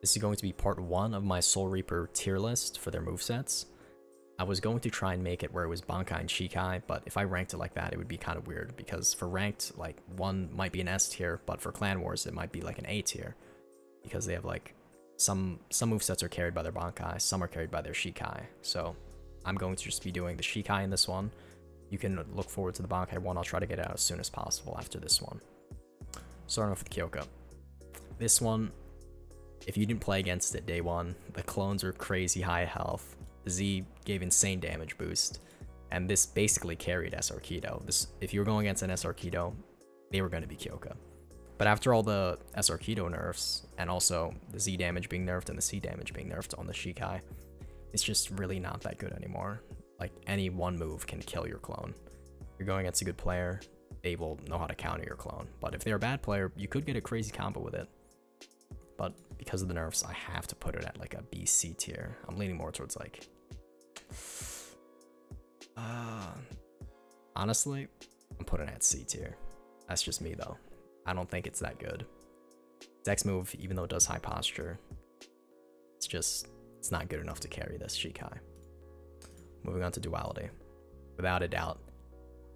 This is going to be part 1 of my Soul Reaper tier list for their movesets. I was going to try and make it where it was Bankai and Shikai, but if I ranked it like that, it would be kind of weird, because for ranked, like, one might be an S tier, but for Clan Wars, it might be like an A tier, because they have, like, some movesets are carried by their Bankai, some are carried by their Shikai, so I'm going to just be doing the Shikai in this one. You can look forward to the Bankai one. I'll try to get it out as soon as possible after this one. Starting off with Kyoka. This one, if you didn't play against it day one, the clones are crazy high health. The Z gave insane damage boost, and this basically carried SR Kido. If you were going against an SR Kido, they were going to be Kyoka. But after all the SR Kido nerfs, and also the Z damage being nerfed and the C damage being nerfed on the Shikai, it's just really not that good anymore. Like, any one move can kill your clone. If you're going against a good player, they will know how to counter your clone. But if they're a bad player, you could get a crazy combo with it. But because of the nerfs, I have to put it at like a BC tier. I'm leaning more towards like... honestly, I'm putting it at C tier. That's just me though. I don't think it's that good. Its X move, even though it does high posture, it's not good enough to carry this Shikai. Moving on to Duality. Without a doubt,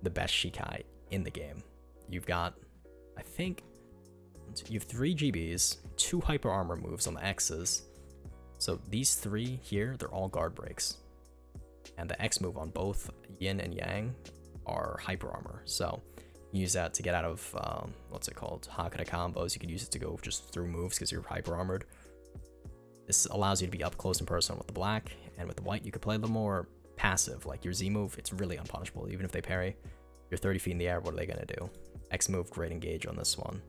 the best Shikai in the game. You've got, I think, you have 3 GBs, 2 hyper armor moves on the X's. So these 3 here, they're all guard breaks. And the X move on both Yin and Yang are hyper armor. So you use that to get out of, what's it called, Hakata combos. You could use it to go just through moves because you're hyper armored. This allows you to be up close and personal with the black, and with the white you could play a little more passive. Like your Z move, it's really unpunishable. Even if they parry, you're 30 feet in the air, what are they gonna do? X move, great engage on this one.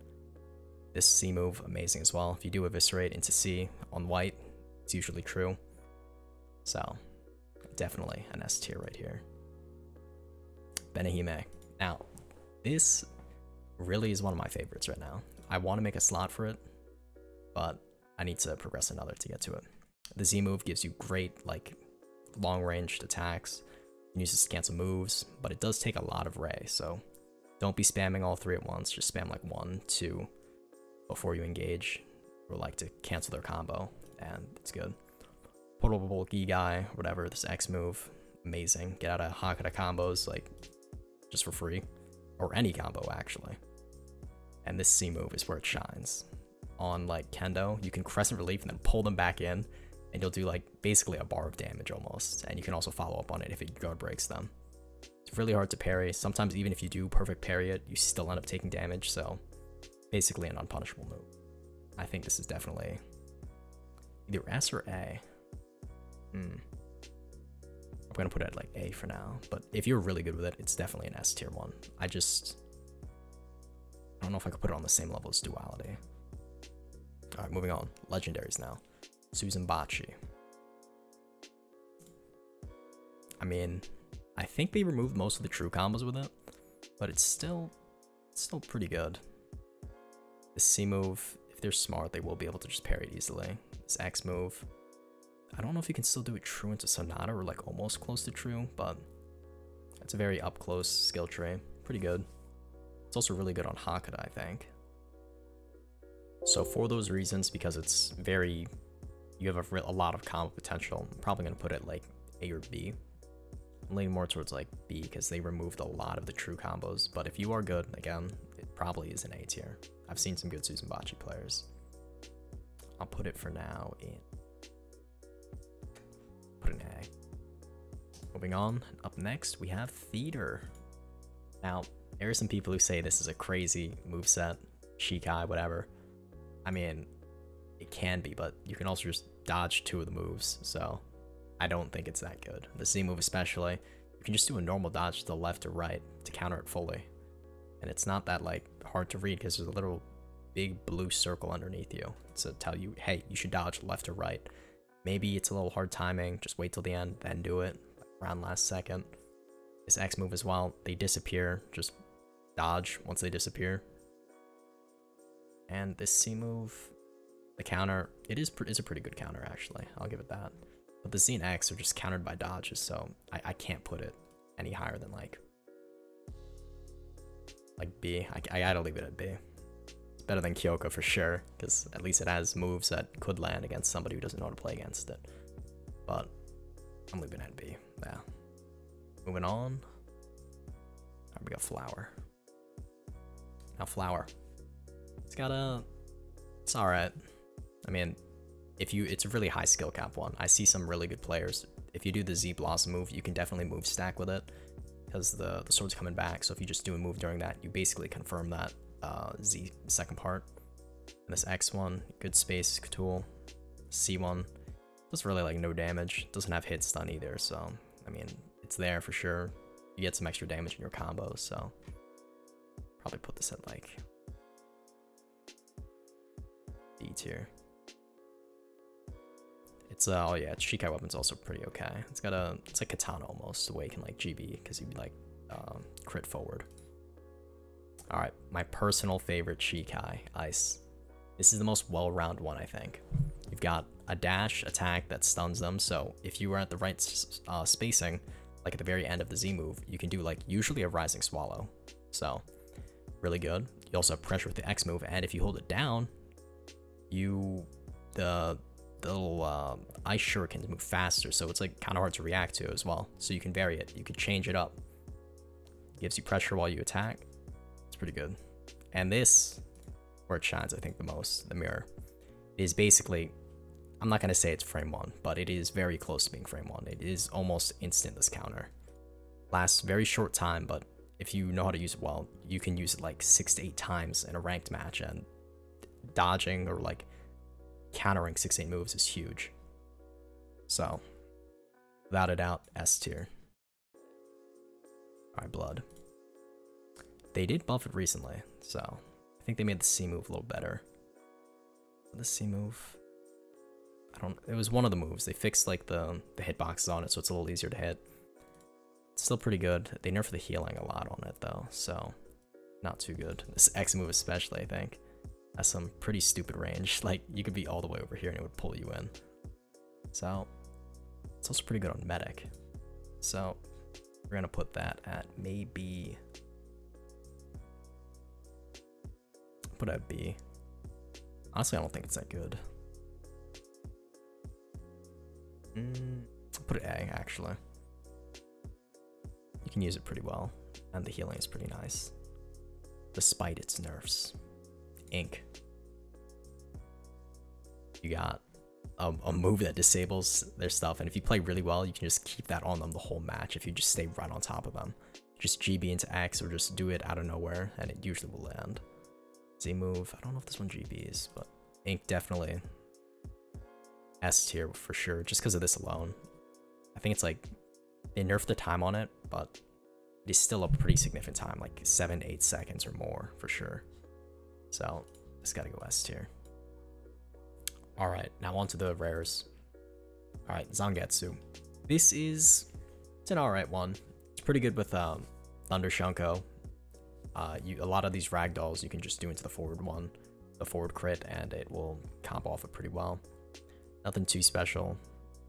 This C move, amazing as well. If you do eviscerate into C on white, it's usually true. So, definitely an S tier right here. Benihime. Now, this really is one of my favorites right now. I want to make a slot for it, but I need to progress another to get to it. The Z move gives you great, like, long-ranged attacks. You can use this to cancel moves, but it does take a lot of Ray, so don't be spamming all 3 at once. Just spam like 1, 2 before you engage, or like to cancel their combo, and it's good. Portable Gigai, whatever, this X move, amazing. Get out of Hakata combos, like, just for free. Or any combo, actually. And this C move is where it shines. On, like, Kendo, you can Crescent Relief and then pull them back in, and you'll do, like, basically a bar of damage almost. And you can also follow up on it if it guard breaks them. It's really hard to parry. Sometimes even if you do perfect parry it, you still end up taking damage, so basically an unpunishable move. I think this is definitely either S or A. I'm gonna put it at like A for now, but if you're really good with it, it's definitely an S tier one. I don't know if I could put it on the same level as Duality. Alright, moving on. Legendaries now. Suzanbachi. I mean, I think they removed most of the true combos with it, but it's still pretty good. This C move, if they're smart, they will be able to just parry it easily. This X move, I don't know if you can still do it true into Sonata or like almost close to true, but it's a very up close skill tree. Pretty good. It's also really good on Hakata, I think. So for those reasons, because it's very, you have a lot of combo potential, I'm probably going to put it like A or B. I'm leaning more towards like B because they removed a lot of the true combos, but if you are good, again, it probably is an A tier. I've seen some good Suzanbachi players. I'll put it for now in, put an A. Moving on, up next we have Theater. Now, there are some people who say this is a crazy moveset, Shikai, whatever. I mean, it can be, but you can also just dodge 2 of the moves, so I don't think it's that good. The Z move especially, you can just do a normal dodge to the left or right to counter it fully. And it's not that like hard to read because there's a little big blue circle underneath you to tell you, hey, you should dodge left or right. Maybe it's a little hard timing, just wait till the end, then do it, like around last second. This X move as well, they disappear, just dodge once they disappear. And this C move, the counter, it is a pretty good counter actually, I'll give it that. But the Z and X are just countered by dodges, so I can't put it any higher than like B. I gotta leave it at B. It's better than Kyoko for sure, because at least it has moves that could land against somebody who doesn't know how to play against it. But I'm leaving it at B. Yeah. Moving on. Alright, we got Flower. Now Flower. It's got a... It's alright. I mean, it's a really high skill cap one. I see some really good players. If you do the Z Blossom move, you can definitely move stack with it, because the sword's coming back. So if you just do a move during that, you basically confirm that Z second part. And this X one, good space tool. C one, does really like no damage. Doesn't have hit stun either. So I mean, it's there for sure. You get some extra damage in your combo. So probably put this at like D tier. It's oh yeah, its Shikai weapon's also pretty okay. It's like katana almost, the way you can like GB, because you like crit forward. Alright, my personal favorite Shikai, Ice. This is the most well-rounded one, I think. You've got a dash attack that stuns them, so if you are at the right spacing, like at the very end of the Z move, you can do like usually a Rising Swallow. So, really good. You also have pressure with the X move, and if you hold it down, the little ice shurikens move faster, so it's like kind of hard to react to as well. So you can vary it. You can change it up. Gives you pressure while you attack. It's pretty good. And this, where it shines, I think the most, the mirror, is basically, I'm not gonna say it's frame 1, but it is very close to being frame 1. It is almost instant, this counter. Lasts very short time, but if you know how to use it well, you can use it like 6 to 8 times in a ranked match, and dodging or like countering 6-8 moves is huge. So, without a doubt, S tier. Alright, Blood. They did buff it recently, so I think they made the C move a little better. The C move, it was one of the moves. They fixed like the hitboxes on it, so it's a little easier to hit. It's still pretty good. They nerfed the healing a lot on it though, so not too good. This X move especially, I think, has some pretty stupid range. Like, you could be all the way over here and it would pull you in. So, it's also pretty good on Medic. So, we're gonna put that at maybe... put it at B. Honestly, I don't think it's that good. Put it A, actually. You can use it pretty well, and the healing is pretty nice, despite its nerfs. Ink. You got a move that disables their stuff, and if you play really well, you can just keep that on them the whole match if you just stay right on top of them. Just GB into X or just do it out of nowhere, and it usually will land. Z move, I don't know if this one GBs, but Ink definitely S tier for sure, just because of this alone. I think it's like, they nerfed the time on it, but it is still a pretty significant time, like 7 to 8 seconds or more for sure. So, it's gotta go S tier. Alright, now on to the rares. Alright, Zangetsu. It's an alright one. It's pretty good with Thunder Shunko. A lot of these ragdolls you can just do into the forward one, the forward crit, and it will comp off it pretty well. Nothing too special.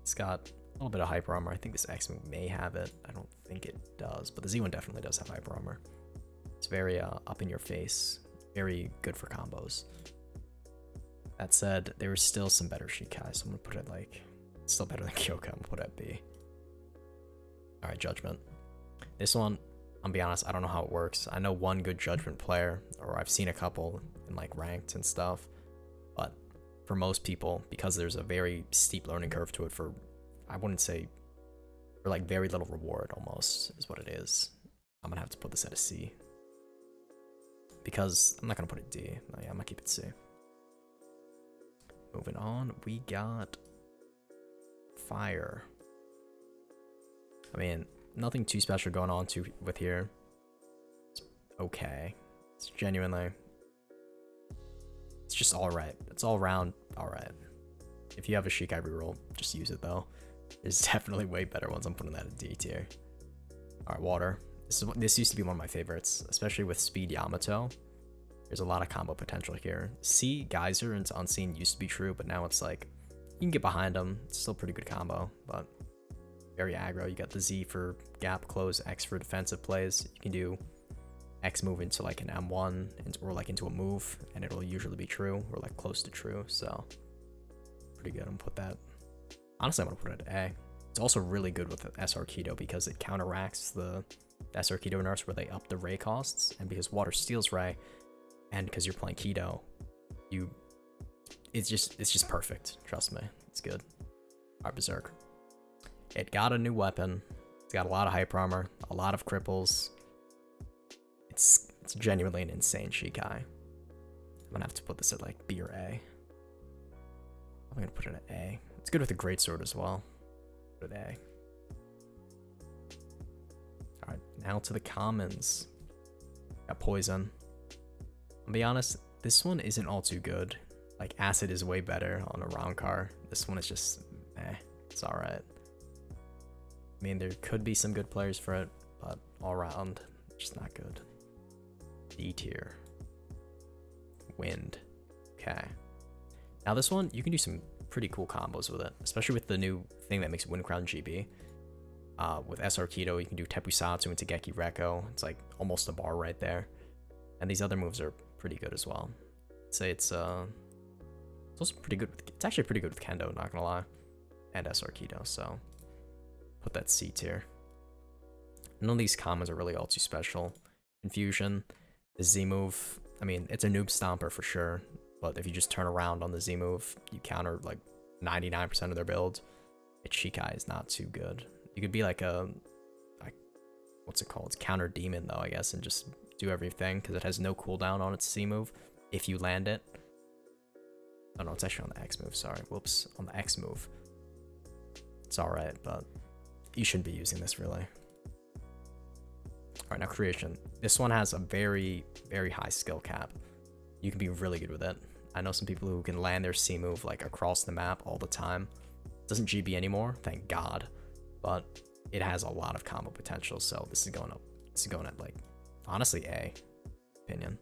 It's got a little bit of hyper armor. I think this X move may have it. I don't think it does, but the Z one definitely does have hyper armor. It's very up in your face. Very good for combos. That said, there is still some better Shikai, so I'm gonna put it like, it's still better than Kyoko. I'm gonna put it at B. Alright, Judgment. This one, I'll be honest, I don't know how it works. I know one good Judgment player, or I've seen a couple in like ranked and stuff, but for most people, because there's a very steep learning curve to it for, I wouldn't say, for like very little reward almost, is what it is. I'm gonna have to put this at a C. Because I'm not gonna put it D. Oh, yeah, I'm gonna keep it C. Moving on, we got Fire. I mean, nothing too special going on with here. It's okay. It's genuinely, it's just alright. It's all around alright. If you have a Shikai reroll, just use it though. There's definitely way better ones. I'm putting that at D tier. Alright, Water. This used to be one of my favorites, especially with Speed Yamato. There's a lot of combo potential here. C, Geyser into Unseen used to be true, but now it's like, you can get behind them. It's still a pretty good combo, but very aggro. You got the Z for gap close, X for defensive plays. You can do X move into like an M1 or like into a move, and it'll usually be true or like close to true. So pretty good. I'm gonna put that. Honestly, I'm gonna put it at A. It's also really good with SR Keto because it counteracts the SR Keto nerfs where they up the Ray costs, and because Water steals Ray, and because you're playing Keto, it's just perfect. Trust me, it's good. Alright, Berserk. It got a new weapon. It's got a lot of hyper armor, a lot of cripples. It's genuinely an insane Shikai. I'm gonna have to put this at like B or A. I'm gonna put it at A. It's good with a greatsword as well. Put it at A. Alright, now to the commons. Got poison. I'll be honest, this one isn't all too good. Like, acid is way better on a round car. This one is just, it's alright. I mean, there could be some good players for it, but all around, just not good. D tier. Wind. Okay. Now this one, you can do some pretty cool combos with it, especially with the new thing that makes Wind Crown GB. With SR Keto, you can do Tepusatsu into Geki Reko. It's like almost a bar right there. And these other moves are pretty good as well. I'd say it's also pretty good. It's actually pretty good with Kendo, not gonna lie, and SR Keto. So put that C tier. None of these combos are really all too special. Confusion, the Z move. I mean, it's a noob stomper for sure, but if you just turn around on the Z move, you counter like 99% of their build. Its Shikai is not too good. You could be like a, what's it called? It's counter demon though, I guess, and just do everything because it has no cooldown on its C move if you land it. Oh no, it's actually on the X move, sorry. Whoops, on the X move. It's alright, but you shouldn't be using this really. Alright, now creation. This one has a very, very high skill cap. You can be really good with it. I know some people who can land their C move like across the map all the time. It doesn't GB anymore, thank God. But it has a lot of combo potential, so this is going up. This is going at like, honestly, A, opinion.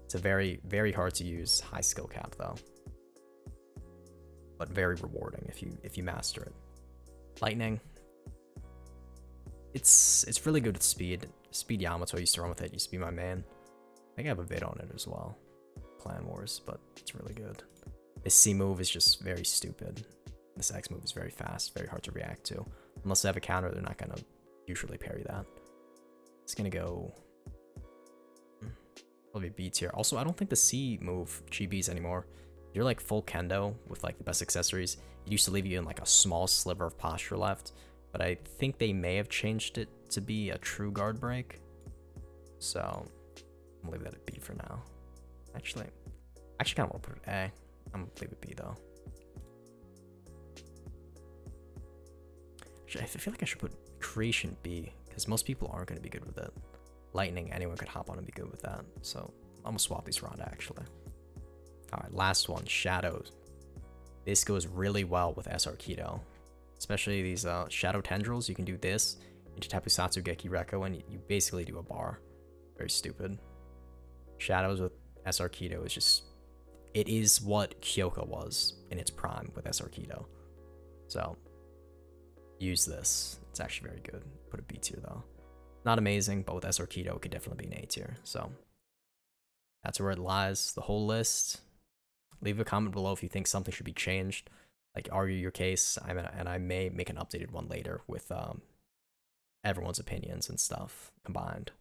It's a very, very hard to use high skill cap though, but very rewarding if you master it. Lightning. It's really good at speed. Speed Yamato I used to run with it. Used to be my main. I think I have a vid on it as well. Clan Wars, but it's really good. This C move is just very stupid. This X move is very fast, very hard to react to. Unless they have a counter, they're not gonna usually parry that. It's gonna go probably B tier. Also, I don't think the C move GBs anymore. You're like full Kendo with like the best accessories. It used to leave you in like a small sliver of posture left, but I think they may have changed it to be a true guard break. So I'm gonna leave that at B for now. Actually kind of want to put it A. I'm gonna leave it B though. I feel like I should put creation B because most people aren't going to be good with it. Lightning, anyone could hop on and be good with that. So I'm gonna swap these around actually. All right, last one, shadows. This goes really well with SR Keto, especially these shadow tendrils. You can do this into Tepusatsu Geki Reko, and you basically do a bar. Very stupid. Shadows with SR Keto is just, it is what Kyoko was in its prime with SR Keto. So use this. It's actually very good. Put a B tier though. Not amazing, but with SR Keto, it could definitely be an A tier. So that's where it lies. The whole list. Leave a comment below if you think something should be changed. Like, argue your case. And I may make an updated one later with everyone's opinions and stuff combined.